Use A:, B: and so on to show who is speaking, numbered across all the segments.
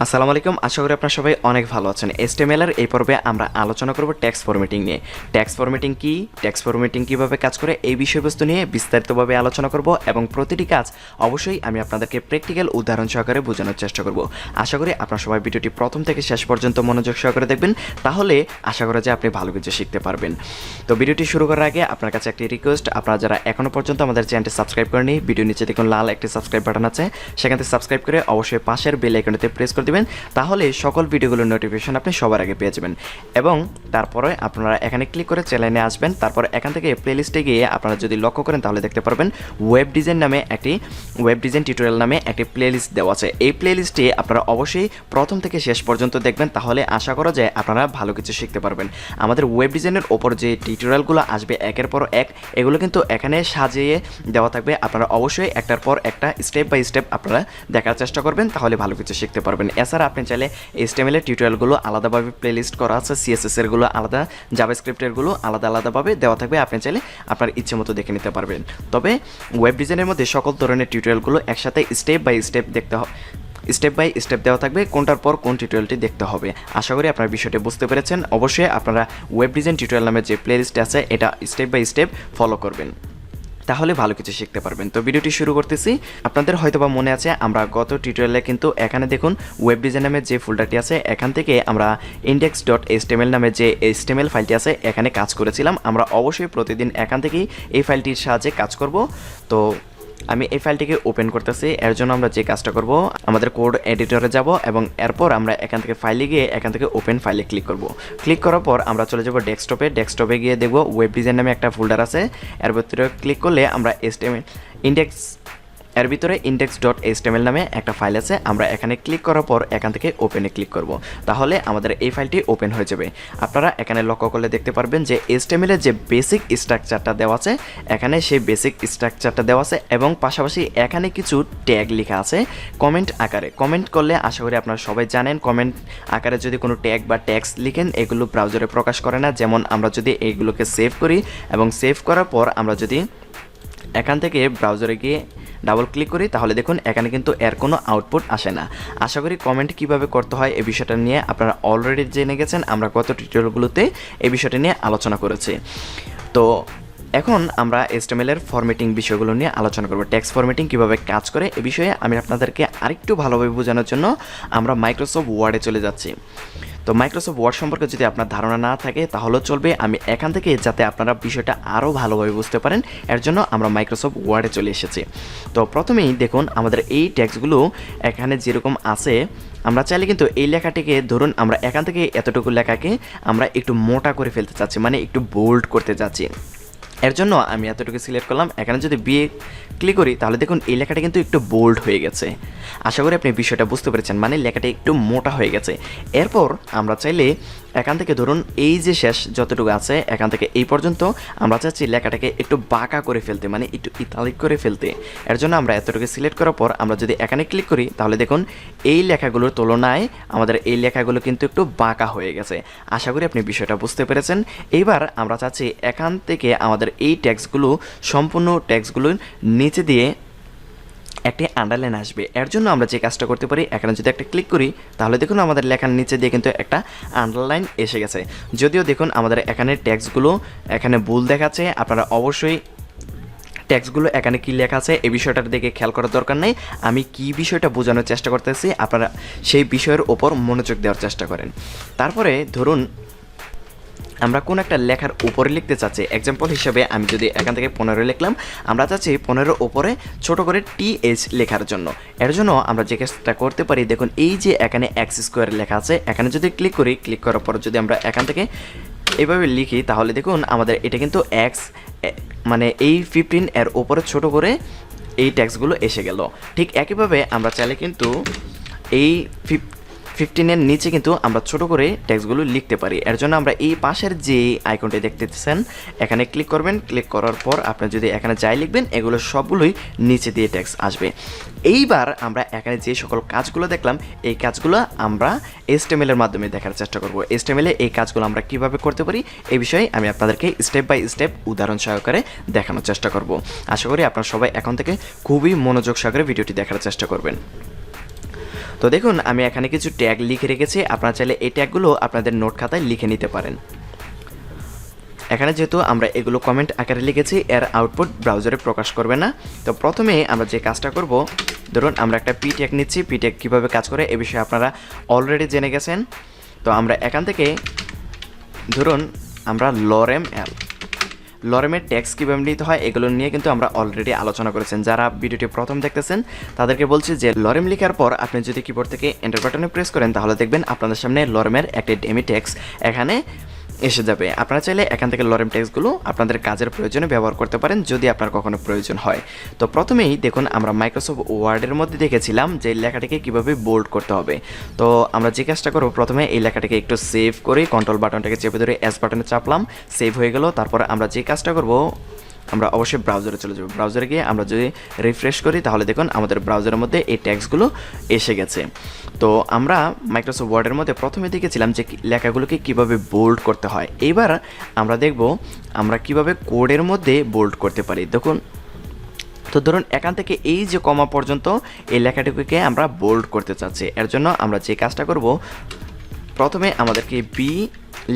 A: আসসালামু আলাইকুম, আশা করি আপনারা সবাই অনেক ভালো আছেন। HTML এর এই পর্বে আমরা আলোচনা করব টেক্সট ফরম্যাটিং নিয়ে। টেক্সট ফরম্যাটিং কি, টেক্সট ফরম্যাটিং কিভাবে কাজ করে, এই বিষয়বস্তু নিয়ে বিস্তারিতভাবে আলোচনা করব এবং প্রতিটি কাজ অবশ্যই আমি আপনাদেরকে প্র্যাকটিক্যাল উদাহরণ সহকারে বোঝানোর চেষ্টা করব। আশা করি আপনারা সবাই ভিডিওটি প্রথম থেকে শেষ পর্যন্ত মনোযোগ সহকারে দেখবেন, তাহলে আশা করা যায় আপনি ভালো কিছু শিখতে পারবেন। তো ভিডিওটি শুরু করার আগে আপনার কাছে একটি রিকোয়েস্ট, আপনারা যারা এখনও পর্যন্ত আমাদের চ্যানেলটি সাবস্ক্রাইব করেনি, ভিডিও নিচে দেখুন লাল একটি সাবস্ক্রাইব বাটন আছে, সেখান থেকে সাবস্ক্রাইব করে অবশ্যই পাশের বেল আইকনটিতে প্রেস করে দিবেন, তাহলে সকল ভিডিওগুলোর নোটিফিকেশন আপনি সবার আগে পেয়ে যাবেন। এবং তারপরে আপনারা এখানে ক্লিক করে চ্যানেলে আসবেন, তারপর এখান থেকে প্লেলিস্টে গিয়ে আপনারা যদি লক্ষ্য করেন তাহলে দেখতে পারবেন ওয়েব ডিজাইন টিউটোরিয়াল নামে একটি প্লেলিস্ট দেওয়া আছে। এই প্লেলিস্টে আপনারা অবশ্যই প্রথম থেকে শেষ পর্যন্ত দেখবেন, তাহলে আশা করা যায় আপনারা ভালো কিছু শিখতে পারবেন। আমাদের ওয়েব ডিজাইনের ওপর যে টিউটোরিয়ালগুলো আসবে একের পর এক, এগুলো কিন্তু এখানে সাজিয়ে দেওয়া থাকবে। আপনারা অবশ্যই একটার পর একটা স্টেপ বাই স্টেপ আপনারা দেখার চেষ্টা করবেন, তাহলে ভালো কিছু শিখতে পারবেন। এছাড়া আপনি চাইলে HTML এর টিউটোরিয়ালগুলো আলাদাভাবে প্লেলিস্ট করা আছে, CSS এরগুলো আলাদা, জাভাস্ক্রিপ্টেরগুলো আলাদাভাবে দেওয়া থাকবে, আপনি চাইলে আপনার ইচ্ছে মতো দেখে নিতে পারবেন। তবে ওয়েব ডিজাইনের মধ্যে সকল ধরনের টিউটোরিয়ালগুলো একসাথে স্টেপ বাই স্টেপ দেওয়া থাকবে, কোনটার পর কোন টিউটোরিয়ালটি দেখতে হবে। আশা করি আপনার বিষয়টি বুঝতে পেরেছেন। অবশ্যই আপনারা ওয়েব ডিজাইন টিউটোরিয়াল নামে যে প্লেলিস্ট আছে এটা স্টেপ বাই স্টেপ ফলো করবেন, তাহলে ভালো কিছু শিখতে পারবেন। তো ভিডিওটি শুরু করতেছি। আপনাদের হয়তোবা মনে আছে আমরা গত টিউটোরিয়ালে কিন্তু এখানে দেখুন ওয়েব ডিজাইন নামে যে ফোল্ডারটি আছে এখান থেকে আমরা index.html নামে যে HTML ফাইলটি আছে এখানে কাজ করেছিলাম। আমরা অবশ্যই প্রতিদিন এখান থেকেই এই ফাইলটির সাহায্যে কাজ করব। তো আমি এই ফাইলটিকে ওপেন করতেছি। এর জন্য আমরা যে কাজটা করব, আমাদের কোড এডিটরে যাব এবং এরপর আমরা এখান থেকে ফাইলে গিয়ে এখান থেকে ওপেন ফাইলে ক্লিক করব। ক্লিক করার পর আমরা চলে যাব ডেস্কটপে গিয়ে দেখব ওয়েব ডিজাইন নামে একটা ফোল্ডার আছে। এর ভিতরে ক্লিক করলে আমরা index.html নামে একটা ফাইল আছে, আমরা এখানে ক্লিক করার পর এখান থেকে ওপেনে ক্লিক করব, তাহলে আমাদের এই ফাইলটি ওপেন হয়ে যাবে। আপনারা এখানে লক্ষ্য করলে দেখতে পারবেন যে HTML এর যে বেসিক স্ট্রাকচারটা দেওয়া আছে, এখানে সেই বেসিক স্ট্রাকচারটা দেওয়া আছে এবং পাশাপাশি এখানে কিছু ট্যাগ লেখা আছে কমেন্ট আকারে। কমেন্ট করলে আশা করি আপনারা সবাই জানেন, কমেন্ট আকারে যদি কোনো ট্যাগ বা ট্যাক্স লিখেন এগুলো ব্রাউজারে প্রকাশ করে না। যেমন আমরা যদি এইগুলোকে সেভ করি এবং সেভ করার পর আমরা যদি এখান থেকে ব্রাউজারে গিয়ে ডাবল ক্লিক করি, তাহলে দেখুন এখানে কিন্তু এর কোনো আউটপুট আসে না। আশা করি কমেন্ট কিভাবে করতে হয় এই বিষয়টা নিয়ে আপনারা অলরেডি জেনে গেছেন, আমরা গত টিউটোরিয়ালগুলোতে এই বিষয়টা নিয়ে আলোচনা করেছি। তো এখন আমরা HTML এর ফরম্যাটিং বিষয়গুলো নিয়ে আলোচনা করব। টেক্সট ফরম্যাটিং কীভাবে কাজ করে এ বিষয়ে আমি আপনাদেরকে আরেকটু ভালোভাবে বোঝানোর জন্য আমরা মাইক্রোসফট ওয়ার্ডে চলে যাচ্ছি। তো মাইক্রোসফট ওয়ার্ড সম্পর্কে যদি আপনার ধারণা না থাকে তাহলেও চলবে, আমি এখান থেকে যাতে আপনারা বিষয়টা আরও ভালোভাবে বুঝতে পারেন এর জন্য আমরা মাইক্রোসফট ওয়ার্ডে চলে এসেছি। তো প্রথমেই দেখুন আমাদের এই টেক্সটগুলো এখানে যেরকম আছে, আমরা চাইলে কিন্তু এই লেখাটিকে ধরুন আমরা এখান থেকে এতটুকু লেখাকে আমরা একটু মোটা করে ফেলতে চাচ্ছি, মানে একটু বোল্ড করতে চাচ্ছি। এর জন্য আমি এতটুকু সিলেক্ট করলাম, এখানে যদি ক্লিক করি তাহলে দেখুন এই লেখাটা কিন্তু একটু বোল্ড হয়ে গেছে। আশা করি আপনি বিষয়টা বুঝতে পেরেছেন, মানে লেখাটা একটু মোটা হয়ে গেছে। এরপর আমরা চাইলে এখান থেকে ধরুন এই যে শেষ যতটুকু আছে এখান থেকে এই পর্যন্ত আমরা চাচ্ছি লেখাটাকে একটু বাঁকা করে ফেলতে, মানে একটু ইতালিক করে ফেলতে। এর জন্য আমরা এতটুকু সিলেক্ট করার পর আমরা যদি এখানে ক্লিক করি তাহলে দেখুন এই লেখাগুলোর তুলনায় আমাদের এই লেখাগুলো কিন্তু একটু বাঁকা হয়ে গেছে। আশা করি আপনি বিষয়টা বুঝতে পেরেছেন। এইবার আমরা চাচ্ছি এখান থেকে আমাদের এই টেক্সটগুলো সম্পূর্ণ টেক্সটগুলোর নিচে দিয়ে একটি আন্ডারলাইন আসবে। এর জন্য আমরা যে কাজটা করতে পারি, এখানে যদি একটা ক্লিক করি তাহলে দেখুন আমাদের লেখার নিচে দিয়ে কিন্তু একটা আন্ডারলাইন এসে গেছে। যদিও দেখুন আমাদের এখানে টেক্সটগুলো এখানে ভুল দেখাচ্ছে, আপনারা অবশ্যই টেক্সটগুলো এখানে কী লেখা আছে এই বিষয়টার দিকে খেয়াল করার দরকার নেই। আমি কি বিষয়টা বোঝানোর চেষ্টা করতেছি আপনারা সেই বিষয়ের ওপর মনোযোগ দেওয়ার চেষ্টা করেন। তারপরে ধরুন আমরা কোন একটা লেখার উপরে লিখতে চাচ্ছি, এক্সাম্পল হিসেবে আমি যদি এখান থেকে 15 লিখলাম, আমরা চাচ্ছি 15 উপরে ছোট করে TH লেখার জন্য। এর জন্য আমরা যে কাজটা করতে পারি, দেখুন এই যে এখানে x² লেখা আছে, এখানে যদি ক্লিক করি, ক্লিক করার পর যদি আমরা এখান থেকে এইভাবে লিখি তাহলে দেখুন আমাদের এটা কিন্তু মানে এই 15 এর উপরে ছোট করে এই টেক্সটগুলো এসে গেল। ঠিক একইভাবে আমরা চাইলে কিন্তু এই 15 নিচে কিন্তু আমরা ছোট করে টেক্সটগুলো লিখতে পারি। এর জন্য আমরা এই পাশের যে আইকনটি দেখতেছেন এখানে ক্লিক করবেন, ক্লিক করার পর আপনি যদি এখানে যাই লিখবেন এগুলো সবগুলোই নিচে দিয়ে টেক্সট আসবে। এইবার আমরা এখানে যে সকল কাজগুলো দেখলাম এই কাজগুলো আমরা HTML এর মাধ্যমে দেখার চেষ্টা করব। HTML এ এই কাজগুলো আমরা কিভাবে করতে পারি এই বিষয়ে আমি আপনাদেরকে স্টেপ বাই স্টেপ উদাহরণ সহকারে দেখানোর চেষ্টা করব। আশা করি আপনারা সবাই এখন থেকে খুবই মনোযোগ সহকারে ভিডিওটি দেখার চেষ্টা করবেন। তো দেখুন আমি এখানে কিছু ট্যাগ লিখে রেখেছি, আপনারা চাইলে এই ট্যাগগুলো আপনাদের নোট খাতায় লিখে নিতে পারেন। এখানে যেহেতু আমরা এগুলো কমেন্ট আকারে লিখেছি, এর আউটপুট ব্রাউজারে প্রকাশ করবে না। তো প্রথমে আমরা যে কাজটা করব, ধরুন আমরা একটা পি ট্যাগ নিচ্ছি। পি ট্যাগ কীভাবে কাজ করে এ বিষয়ে আপনারা অলরেডি জেনে গেছেন। তো আমরা এখান থেকে ধরুন আমরা লরেমের ট্যাক্স কীভাবে নিতে হয় এগুলো নিয়ে কিন্তু আমরা অলরেডি আলোচনা করেছেন। যারা ভিডিওটি প্রথম দেখতেছেন তাদেরকে বলছি যে লরেম লেখার পর আপনি যদি কিবোর্ড থেকে এন্টার বাটনে প্রেস করেন তাহলে দেখবেন আপনাদের সামনে লরেমের একটি ডেমি ট্যাক্স এখানে এসে যাবে। আপনারা চাইলে এখান থেকে লরেম ট্যাক্সগুলো আপনাদের কাজের প্রয়োজনে ব্যবহার করতে পারেন যদি আপনার কখনো প্রয়োজন হয়। তো প্রথমেই দেখুন আমরা মাইক্রোসফট ওয়ার্ডের মধ্যে দেখেছিলাম যে লেখাটিকে কিভাবে বোল্ড করতে হবে। তো আমরা যে কাজটা করব, প্রথমে এই লেখাটিকে একটু সেভ করে কন্ট্রোল বাটনটাকে চেপে ধরে এস বাটনে চাপলাম, সেভ হয়ে গেল। তারপরে আমরা যে কাজটা করব, আমরা অবশ্যই ব্রাউজারে চলে যাব। ব্রাউজারে গিয়ে আমরা যদি রিফ্রেশ করি তাহলে দেখুন আমাদের ব্রাউজারের মধ্যে এই ট্যাক্সগুলো এসে গেছে। তো আমরা মাইক্রোসফট ওয়ার্ডের মধ্যে প্রথমে দেখেছিলাম যে লেখাগুলোকে কিভাবে বোল্ড করতে হয়। এবার আমরা দেখব আমরা কিভাবে কোডের মধ্যে বোল্ড করতে পারি। দেখুন, তো ধরুন এখান থেকে এই যে কমা পর্যন্ত এই লেখাটিকে আমরা বোল্ড করতে চাচ্ছি। এর জন্য আমরা যে কাজটা করব, প্রথমে আমাদেরকে বি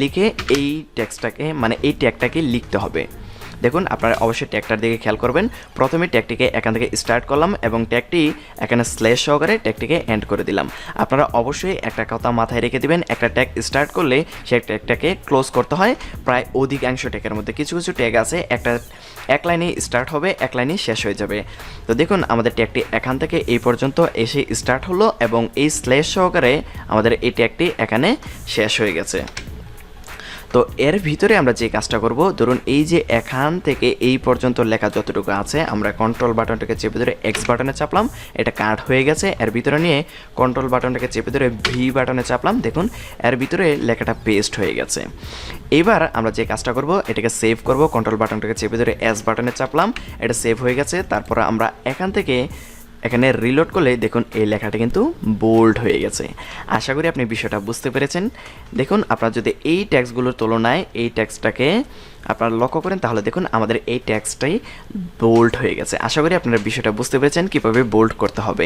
A: লিখে এই টেক্সটটাকে মানে এই ট্যাগটাকে লিখতে হবে। দেখুন আপনারা অবশ্যই ট্যাগটার দিকে খেয়াল করবেন। প্রথমে ট্যাগটিকে এখান থেকে স্টার্ট করলাম এবং ট্যাগটি এখানে স্ল্যাশ সহকারে ট্যাগটিকে এন্ড করে দিলাম। আপনারা অবশ্যই একটা কথা মাথায় রেখে দিবেন, একটা ট্যাগ স্টার্ট করলে সেই ট্যাগটাকে ক্লোজ করতে হয়। প্রায় অধিকাংশ ট্যাগের মধ্যে কিছু কিছু ট্যাগ আছে এক লাইনে স্টার্ট হবে, এক লাইনে শেষ হয়ে যাবে। তো দেখুন আমাদের ট্যাগটি এখান থেকে এই পর্যন্ত এসে স্টার্ট হলো এবং এই স্ল্যাশ সহকারে আমাদের এই ট্যাগটি এখানে শেষ হয়ে গেছে। তো এর ভিতরে আমরা যে কাজটা করব, ধরুন এই যে এখান থেকে এই পর্যন্ত লেখা যতটুকু আছে আমরা কন্ট্রোল বাটনটাকে চেপে ধরে এক্স বাটনে চাপলাম, এটা কাট হয়ে গেছে। এর ভিতরে নিয়ে কন্ট্রোল বাটনটাকে চেপে ধরে ভি বাটনে চাপলাম, দেখুন এর ভিতরে লেখাটা পেস্ট হয়ে গেছে। এবার আমরা যে কাজটা করব, এটাকে সেভ করব। কন্ট্রোল বাটনটাকে চেপে ধরে এস বাটনে চাপলাম, এটা সেভ হয়ে গেছে। তারপর আমরা এখান থেকে এখানে রিলোড করলে দেখুন এই লেখাটা কিন্তু বোল্ড হয়ে গেছে। আশা করি আপনি বিষয়টা বুঝতে পেরেছেন। দেখুন আপনারা যদি এই ট্যাক্সগুলোর তুলনায় এই ট্যাক্সটাকে আপনারা লক্ষ্য করেন তাহলে দেখুন আমাদের এই ট্যাক্সটাই বোল্ড হয়ে গেছে। আশা করি আপনারা বিষয়টা বুঝতে পেরেছেন কীভাবে বোল্ড করতে হবে।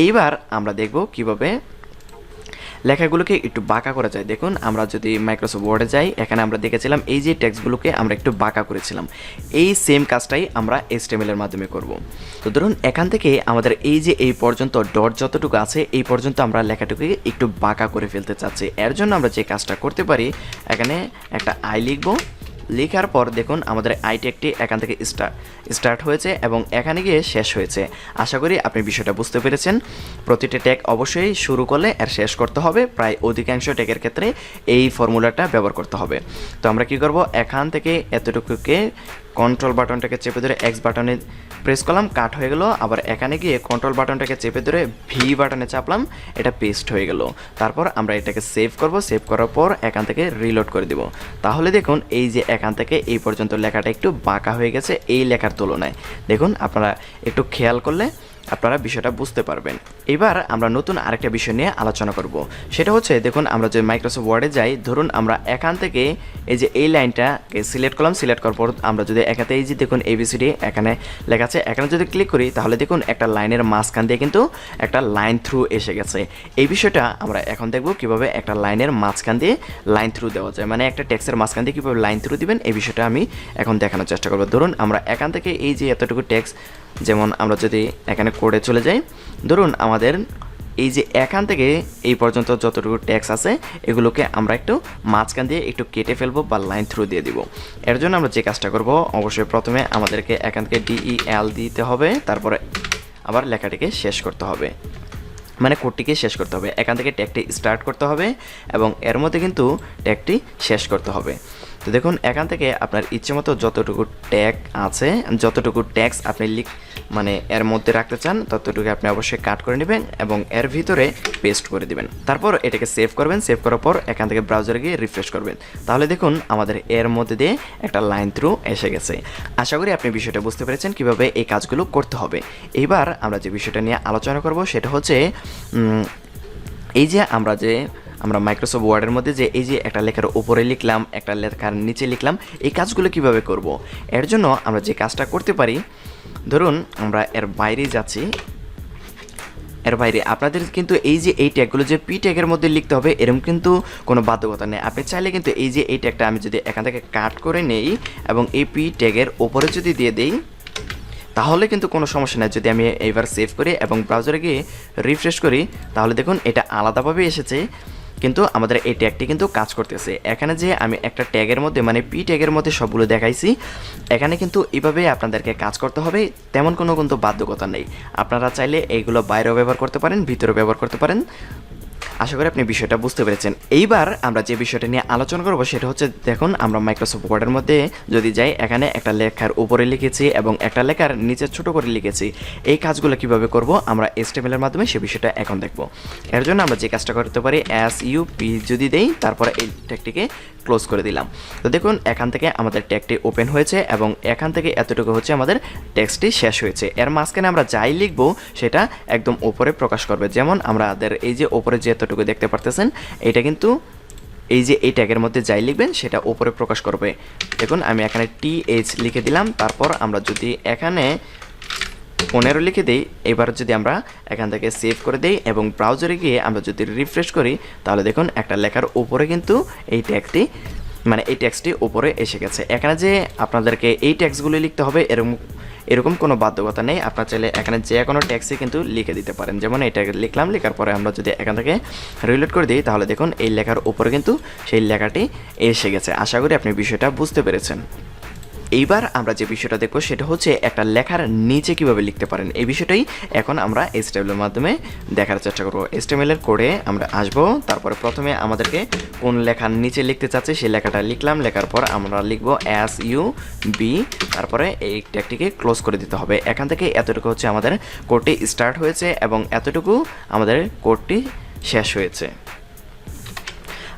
A: এইবার আমরা দেখব কীভাবে লেখাগুলোকে একটু বাঁকা করা যায়। দেখুন আমরা যদি মাইক্রোসফট ওয়ার্ডে যাই, এখানে আমরা দেখেছিলাম এই যে টেক্সটগুলোকে আমরা একটু বাঁকা করেছিলাম। এই সেম কাজটাই আমরা HTML এর মাধ্যমে করব। তো ধরুন এখান থেকে আমাদের এই যে এই পর্যন্ত ডট যতটুকু আছে এই পর্যন্ত আমরা লেখাটুকুকে একটু বাঁকা করে ফেলতে চাচ্ছি। এর জন্য আমরা যে কাজটা করতে পারি, এখানে একটা আই লিখব। লেখার পর দেখুন আমাদের আই ট্যাগটি এখান থেকে স্টার্ট হয়েছে এবং এখানে গিয়ে শেষ হয়েছে। আশা করি আপনি বিষয়টা বুঝতে পেরেছেন। প্রতিটি ট্যাগ অবশ্যই শুরু করলে আর শেষ করতে হবে। প্রায় অধিকাংশ ট্যাগের ক্ষেত্রে এই ফর্মুলাটা ব্যবহার করতে হবে। তো আমরা কি করব, এখান থেকে এতটুকুকে কন্ট্রোল বাটনটাকে চেপে ধরে এক্স বাটনে প্রেস করলাম, কাট হয়ে গেল। আবার এখানে গিয়ে কন্ট্রোল বাটনটাকে চেপে ধরে ভি বাটনে চাপলাম, এটা পেস্ট হয়ে গেল। তারপর আমরা এটাকে সেভ করব। সেভ করার পর এখান থেকে রিলোড করে দেব। তাহলে দেখুন এই যে এখান থেকে এই পর্যন্ত লেখাটা একটু বাঁকা হয়ে গেছে এই লেখার তুলনায়। দেখুন আপনারা একটু খেয়াল করলে আপনারা বিষয়টা বুঝতে পারবেন। এবার আমরা নতুন আরেকটা বিষয় নিয়ে আলোচনা করব। সেটা হচ্ছে দেখুন আমরা যে মাইক্রোসফট ওয়ার্ডে যাই, ধরুন আমরা এখান থেকে এই যে এই লাইনটাকে সিলেক্ট করলাম। সিলেক্ট করার পর আমরা যদি এখানে এই যে দেখুন ABCD এখানে লেখা আছে, এখানে যদি ক্লিক করি তাহলে দেখুন একটা লাইনের মাঝখান দিয়ে কিন্তু একটা লাইন থ্রু এসে গেছে। এই বিষয়টা আমরা এখন দেখব কিভাবে একটা লাইনের মাঝখান দিয়ে লাইন থ্রু দেওয়া যায়, মানে একটা টেক্সটের মাঝখান দিয়ে কীভাবে লাইন থ্রু দিবেন এই বিষয়টা আমি এখন দেখানোর চেষ্টা করব। ধরুন আমরা এখান থেকে এই যে এতটুকু টেক্সট, যেমন আমরা যদি এখানে কোডে চলে যাই, ধরুন আমাদের এই যে এখান থেকে এই পর্যন্ত যতটুকু ট্যাক্স আছে এগুলোকে আমরা একটু মাঝখান দিয়ে একটু কেটে ফেলবো বা লাইন থ্রু দিয়ে দিব। এর জন্য আমরা যে কাজটা করব, অবশ্যই প্রথমে আমাদেরকে এখান থেকে DEL দিতে হবে, তারপরে আবার লেখাটিকে শেষ করতে হবে, মানে কোডটিকে শেষ করতে হবে। এখান থেকে ট্যাগটি স্টার্ট করতে হবে এবং এর মধ্যে কিন্তু ট্যাগটি শেষ করতে হবে। তো দেখুন এখান থেকে আপনার ইচ্ছে মতো যতটুকু ট্যাগ আছে, যতটুকু ট্যাক্স আপনি মানে এর মধ্যে রাখতে চান ততটুকু আপনি অবশ্যই কাট করে নেবেন এবং এর ভিতরে পেস্ট করে দিবেন। তারপর এটাকে সেভ করবেন। সেভ করার পর এখান থেকে ব্রাউজারে গিয়ে রিফ্রেশ করবেন। তাহলে দেখুন আমাদের এর মধ্যে দিয়ে একটা লাইন থ্রু এসে গেছে। আশা করি আপনি বিষয়টা বুঝতে পেরেছেন কিভাবে এই কাজগুলো করতে হবে। এবার আমরা যে বিষয়টা নিয়ে আলোচনা করব সেটা হচ্ছে এই যে আমরা মাইক্রোসফট ওয়ার্ডের মধ্যে যে এই যে একটা লেখার উপরে লিখলাম, একটা লেখার নিচে লিখলাম, এই কাজগুলো কিভাবে করব। এর জন্য আমরা যে কাজটা করতে পারি, ধরুন আমরা এর বাইরে যাচ্ছি, এর বাইরে আপনাদের কিন্তু এই যে এই ট্যাগগুলো যে পি ট্যাগের মধ্যে লিখতে হবে এরকম কিন্তু কোনো বাধ্যকতা নেই। আপনি চাইলে কিন্তু এই যে এই ট্যাগটা আমি যদি এখান থেকে কাট করে নেই এবং এই পি ট্যাগের ওপরে যদি দিয়ে দেই তাহলে কিন্তু কোনো সমস্যা নেই। যদি আমি এইবার সেভ করি এবং ব্রাউজারে গিয়ে রিফ্রেশ করি তাহলে দেখুন এটা আলাদাভাবে এসেছে, কিন্তু আমাদের এই ট্যাগটি কিন্তু কাজ করতেছে। এখানে যে আমি একটা ট্যাগের মধ্যে মানে পি ট্যাগের মধ্যে সবগুলো দেখাইছি, এখানে কিন্তু এইভাবে আপনাদেরকে কাজ করতে হবে, তেমন কোনো কিন্তু বাধ্যকতা নেই। আপনারা চাইলে এইগুলো বাইরেও ব্যবহার করতে পারেন, ভিতরেও ব্যবহার করতে পারেন। আশা করি আপনি বিষয়টা বুঝতে পেরেছেন। এইবার আমরা যে বিষয়টা নিয়ে আলোচনা করব সেটা হচ্ছে, দেখুন আমরা মাইক্রোসফট ওয়ার্ডের মধ্যে যদি যাই, এখানে একটা লেখার উপরে লিখেছি এবং একটা লেখার নিচে ছোট করে লিখেছি। এই কাজগুলো কিভাবে করব আমরা HTML এর মাধ্যমে সে বিষয়টা এখন দেখব। এর জন্য আমরা যে কাজটা করতে পারি, SUP যদি দেই তারপরে এই ট্যাগটিকে ক্লোজ করে দিলাম। তো দেখুন এখান থেকে আমাদের ট্যাগটি ওপেন হয়েছে এবং এখান থেকে এতটুকু হচ্ছে আমাদের টেক্সটটি শেষ হয়েছে। এর মাঝখানে আমরা যাই লিখব সেটা একদম উপরে প্রকাশ করবে। যেমন আমাদের এই যে উপরে যে এতটুকু দেখতে পারতেছেন, এটা কিন্তু এই যে এই ট্যাগের মধ্যে যাই লিখবেন সেটা উপরে প্রকাশ করবে। দেখুন আমি এখানে TH লিখে দিলাম, তারপর আমরা যদি এখানে 15 লিখে দিই, এবার যদি আমরা এখান থেকে সেভ করে দিই এবং ব্রাউজারে গিয়ে আমরা যদি রিফ্রেশ করি তাহলে দেখুন একটা লেখার উপরে কিন্তু এই ট্যাগটি মানে এই ট্যাক্সটি উপরে এসে গেছে। এখানে যে আপনাদেরকে এই ট্যাক্সগুলো লিখতে হবে এরকম কোনো বাধ্যকতা নেই। আপনার চাইলে এখানে যে কোনো ট্যাক্সই কিন্তু লিখে দিতে পারেন। যেমন এটা লিখলাম, লেখার পরে আমরা যদি এখান থেকে রিলোড করে দিই তাহলে দেখুন এই লেখার উপরে কিন্তু সেই লেখাটি এসে গেছে। আশা করি আপনি বিষয়টা বুঝতে পেরেছেন। এইবার আমরা যে বিষয়টা দেখব সেটা হচ্ছে একটা লেখার নিচে কিভাবে লিখতে পারেন। এই বিষয়টাই এখন আমরা HTML এর মাধ্যমে দেখার চেষ্টা করব। HTML এর কোডে আমরা আসব, তারপরে প্রথমে আমাদেরকে কোন লেখার নিচে লিখতে চাচ্ছি সেই লেখাটা লিখলাম, লেখার পর আমরা লিখব SUB, তারপরে এই ট্যাগটিকে ক্লোজ করে দিতে হবে। এখান থেকে এতটুকু হচ্ছে আমাদের কোডটি স্টার্ট হয়েছে এবং এতটুকু আমাদের কোডটি শেষ হয়েছে।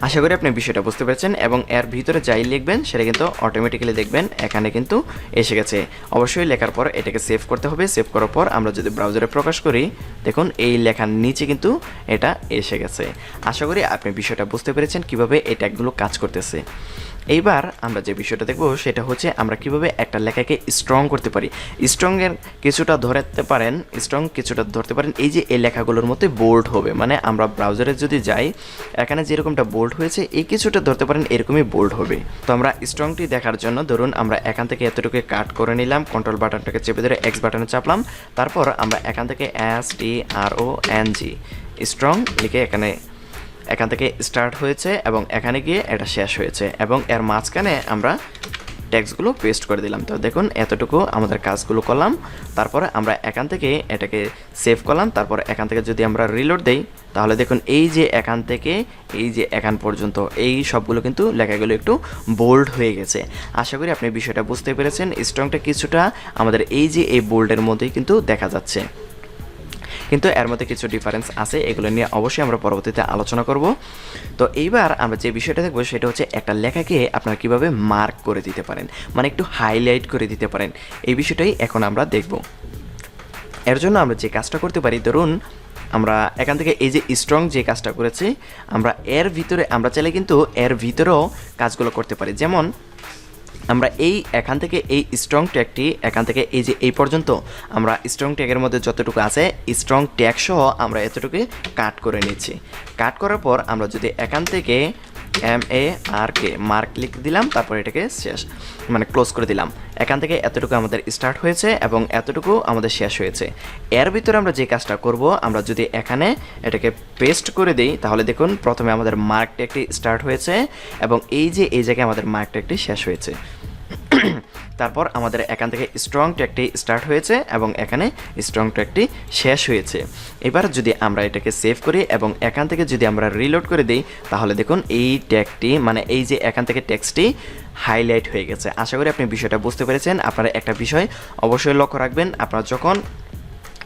A: আশা করি আপনি বিষয়টা বুঝতে পেরেছেন এবং এর ভিতরে যাই লিখবেন সেটা কিন্তু অটোমেটিক্যালি দেখবেন এখানে কিন্তু এসে গেছে। অবশ্যই লেখার পর এটাকে সেভ করতে হবে। সেভ করার পর আমরা যদি ব্রাউজারে প্রকাশ করি দেখুন এই লেখার নিচে কিন্তু এটা এসে গেছে। আশা করি আপনি বিষয়টা বুঝতে পেরেছেন কিভাবে এই ট্যাগগুলো কাজ করতেছে। এইবার আমরা যে বিষয়টা দেখব সেটা হচ্ছে আমরা কিভাবে একটা লেখাকে স্ট্রং করতে পারি। স্ট্রংয়ের কিছুটা ধরতে পারেন, কিছুটা ধরতে পারেন এই যে এই লেখাগুলোর মধ্যে বোল্ড হবে, মানে আমরা ব্রাউজারে যদি যাই এখানে যেরকমটা বোল্ড হয়েছে এই কিছুটা ধরতে পারেন এরকমই বোল্ড হবে। তো আমরা স্ট্রংটি দেখার জন্য ধরুন আমরা এখান থেকে এতটুকু কাট করে নিলাম, কন্ট্রোল বাটনটাকে চেপে ধরে X বাটনে চাপলাম, তারপর আমরা এখান থেকে STRONG স্ট্রং লিখে এখান থেকে স্টার্ট হয়েছে এবং এখানে গিয়ে এটা শেষ হয়েছে এবং এর মাঝখানে আমরা টেক্সটগুলো পেস্ট করে দিলাম। তো দেখুন এতটুকু আমাদের কাজগুলো করলাম, তারপরে আমরা এখান থেকে এটাকে সেভ করলাম, তারপর এখান থেকে যদি আমরা রিলোড দেই তাহলে দেখুন এই যে এখান থেকে এই যে এখান পর্যন্ত এই সবগুলো কিন্তু লেখাগুলো একটু বোল্ড হয়ে গেছে। আশা করি আপনি বিষয়টা বুঝতে পেরেছেন। স্ট্রংটা কিছুটা আমাদের এই যে এই বোল্ডের মধ্যেই কিন্তু দেখা যাচ্ছে, কিন্তু এর মধ্যে কিছু ডিফারেন্স আছে, এগুলো নিয়ে অবশ্যই আমরা পরবর্তীতে আলোচনা করব। তো এইবার আমরা যে বিষয়টা দেখব সেটা হচ্ছে একটা লেখাকে আপনারা কিভাবে মার্ক করে দিতে পারেন, মানে একটু হাইলাইট করে দিতে পারেন। এই বিষয়টাই এখন আমরা দেখব। এর জন্য আমরা যে কাজটা করতে পারি, ধরুন আমরা এখান থেকে এই যে স্ট্রং যে কাজটা করেছি আমরা এর ভিতরে আমরা চাইলে কিন্তু এর ভিতরেও কাজগুলো করতে পারি। যেমন আমরা এখান থেকে এই স্ট্রং ট্যাগটি এখান থেকে এই যে এই পর্যন্ত আমরা স্ট্রং ট্যাগের মধ্যে যতটুকু আছে স্ট্রং ট্যাগ সহ আমরা এতটুকু কাট করে নিচ্ছি। কাট করার পর আমরা যদি এখান থেকে MARK মার্ক লিখে দিলাম, তারপর এটাকে শেষ মানে ক্লোজ করে দিলাম। এখান থেকে এতটুকু আমাদের স্টার্ট হয়েছে এবং এতটুকু আমাদের শেষ হয়েছে। এর ভিতরে আমরা যে কাজটা করব, আমরা যদি এখানে এটাকে পেস্ট করে দিই তাহলে দেখুন প্রথমে আমাদের মার্ক ট্যাগটি স্টার্ট হয়েছে এবং এই যে এই জায়গায় আমাদের মার্ক ট্যাগটি শেষ হয়েছে। তারপর আমাদের এখান থেকে স্ট্রং ট্যাগটি স্টার্ট হয়েছে এবং এখানে স্ট্রং ট্যাগটি শেষ হয়েছে। এবার যদি আমরা এটাকে সেভ করি এবং এখান থেকে যদি আমরা রিলোড করে দিই তাহলে দেখুন এই ট্যাগটি মানে এই যে এখান থেকে টেক্সটটি হাইলাইট হয়ে গেছে। আশা করি আপনি বিষয়টা বুঝতে পেরেছেন। আপনারা একটা বিষয় অবশ্যই লক্ষ্য রাখবেন, আপনারা যখন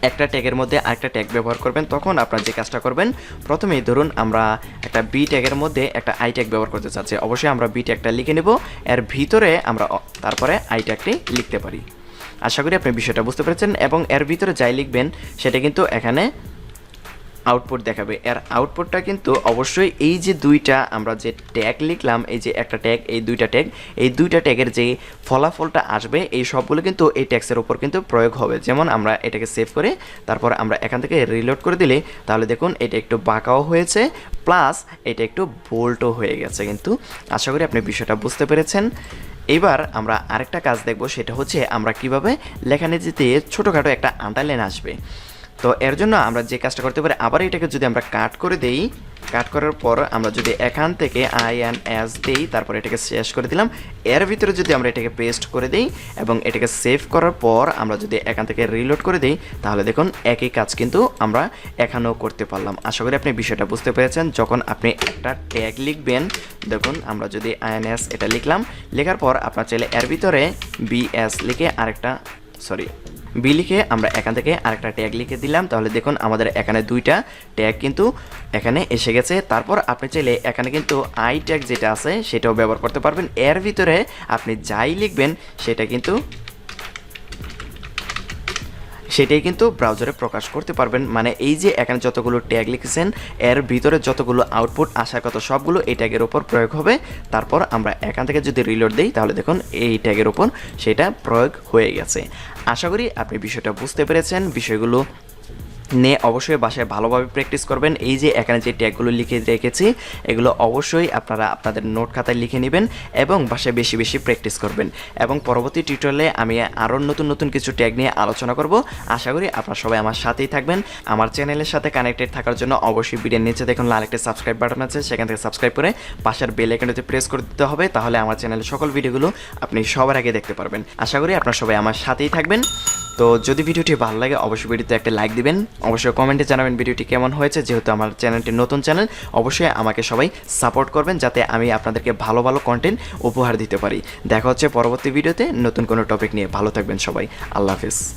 A: একটা ট্যাগের মধ্যে আরেকটা ট্যাগ ব্যবহার করবেন তখন আপনারা যে কাজটা করবেন, প্রথমেই ধরুন আমরা একটা বি ট্যাগের মধ্যে একটা আই ট্যাগ ব্যবহার করতে চাচ্ছি, অবশ্যই আমরা বি ট্যাগটা লিখে নেব, এর ভিতরে আমরা তারপরে আই ট্যাগটি লিখতে পারি। আশা করি আপনি বিষয়টা বুঝতে পেরেছেন এবং এর ভিতরে যাই লিখবেন সেটা কিন্তু এখানে আউটপুট দেখাবে। এর আউটপুটটা কিন্তু অবশ্যই এই যে দুইটা আমরা যে ট্যাগ লিখলাম, এই যে একটা ট্যাগ, এই দুইটা ট্যাগের যে ফলাফলটা আসবে এই সবগুলো কিন্তু এই ট্যাক্সের উপর কিন্তু প্রয়োগ হবে। যেমন আমরা এটাকে সেভ করে তারপর আমরা এখান থেকে রিলোড করে দিলে তাহলে দেখুন এটা একটু বাঁকাও হয়েছে, প্লাস এটা একটু বোল্টও হয়ে গেছে। কিন্তু আশা করি আপনি বিষয়টা বুঝতে পেরেছেন। এবার আমরা আরেকটা কাজ দেখব, সেটা হচ্ছে আমরা কিভাবে লেখালেখিতে ছোটোখাটো একটা আন্ডারলাইন আসবে। তো এর জন্য আমরা যে কাজটা করতে পারি, আবার এটাকে যদি আমরা কাট করে দেই, কাট করার পর আমরা যদি এখান থেকে INS দেই, তারপর এটাকে শেষ করে দিলাম, এর ভিতরে যদি আমরা এটাকে পেস্ট করে দিই এবং এটাকে সেভ করার পর আমরা যদি এখান থেকে রিলোড করে দিই, তাহলে দেখুন একই কাজ কিন্তু আমরা এখানেও করতে পারলাম। আশা করি আপনি বিষয়টা বুঝতে পেরেছেন। যখন আপনি একটা ট্যাগ লিখবেন, দেখুন আমরা যদি INS এটা লিখলাম, লেখার পর আপনার চাইলে এর ভিতরে BS লিখে বি লিখে আমরা এখান থেকে আরেকটা ট্যাগ লিখে দিলাম, তাহলে দেখুন আমাদের এখানে দুইটা ট্যাগ কিন্তু এখানে এসে গেছে। তারপর আপনি চাইলে এখানে কিন্তু আই ট্যাগ যেটা আছে সেটাও ব্যবহার করতে পারবেন। এর ভিতরে আপনি যাই লিখবেন সেটাই কিন্তু ব্রাউজারে প্রকাশ করতে পারবেন। মানে এই যে এখানে যতগুলো ট্যাগ লিখেছেন এর ভিতরে যতগুলো আউটপুট আসার কথা সবগুলো এই ট্যাগের উপর প্রয়োগ হবে। তারপর আমরা এখান থেকে যদি রিলোড দিই তাহলে দেখুন এই ট্যাগের উপর সেটা প্রয়োগ হয়ে গেছে। আশা করি আপনি বিষয়টা বুঝতে পেরেছেন। বিষয়গুলো নিয়ে অবশ্যই বাসায় ভালোভাবে প্র্যাকটিস করবেন। এই যে এখানে যে ট্যাগগুলো লিখে রেখেছি এগুলো অবশ্যই আপনারা আপনাদের নোট খাতায় লিখে নেবেন এবং বাসায় বেশি বেশি প্র্যাকটিস করবেন। এবং পরবর্তী টিউটোরিয়ালে আমি আরও নতুন নতুন কিছু ট্যাগ নিয়ে আলোচনা করব। আশা করি আপনারা সবাই আমার সাথেই থাকবেন। আমার চ্যানেলের সাথে কানেক্টেড থাকার জন্য অবশ্যই ভিডিওর নিচে দেখুন লাল একটা সাবস্ক্রাইব বাটন আছে, সেখান থেকে সাবস্ক্রাইব করে পাশের বেল আইকনটিতে প্রেস করে দিতে হবে। তাহলে আমার চ্যানেলের সকল ভিডিওগুলো আপনি সবার আগে দেখতে পারবেন। আশা করি আপনারা সবাই আমার সাথেই থাকবেন। তো যদি ভিডিওটি ভালো লাগে অবশ্যই ভিডিওতে একটা লাইক দিবেন, অবশ্যই কমেন্টে জানাবেন ভিডিওটি কেমন হয়েছে। যেহেতু আমার চ্যানেলটি নতুন চ্যানেল, অবশ্যই আমাকে সবাই সাপোর্ট করবেন যাতে আমি আপনাদেরকে ভালো ভালো কন্টেন্ট উপহার দিতে পারি। দেখা হচ্ছে পরবর্তী ভিডিওতে নতুন কোনো টপিক নিয়ে। ভালো থাকবেন সবাই, আল্লাহ হাফেজ।